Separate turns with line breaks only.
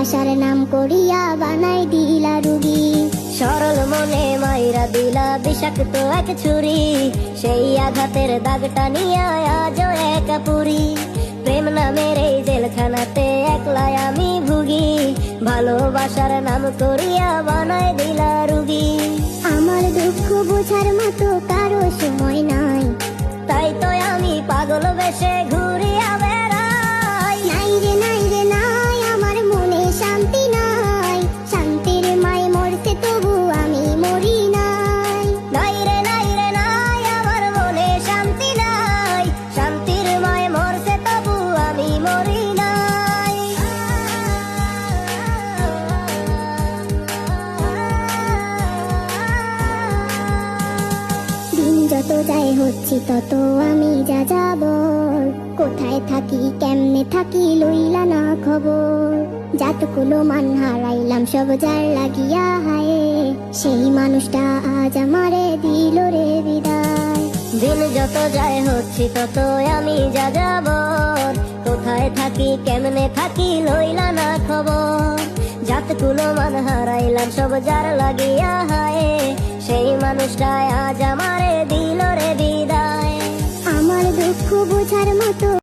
ভালোবাসার নাম করিয়া বানাই দিলা রুগী।
সরল মনে মাইরা দিলা বিষাক্ত এক ছুরি, সেই আঘাতের দাগটা নিয়ে আজও একা পুরি। প্রেম নামের এই জেলখানাতে একলাই আমি ভুগি, ভালোবাসার নাম করিয়া বানাই দিলা রুগী।
আমার দুঃখ বোঝার মতো কারো সময় নাই,
তাই তো আমি পাগল বেশে ঘুরিয়া বেড়াই।
নাই রে নাই রে নাই, আমার মনে শান্তি নাই, শান্তির মায় মরছে তবু আমি মরি নাই।
নাই রে নাই রে নাই, আমার মনে শান্তি নাই, শান্তির মায় মরছে তবু আমি মরি নাই।
দিন যত যায় হচ্ছি তত আমি যা যাবর, কোথায় থাকি কেমনে থাকি লইলা না খবর। যাতগুলো মান হারাইলাম সব যার লাগিয়া হায়, সেই মানুষটা আজ আমারে দিল রে বিদায়।
দিন যত যায় হচ্ছি তত আমি যা যাবর, কোথায় থাকি কেমনে থাকি লইলা না খবর। জাতকুলো মান হারাইলাম সব যার লাগিয়া হায়, সেই মানুষটা আজ আমারে দিল রে বিদায়।
আমার দুঃখ বোঝার মতো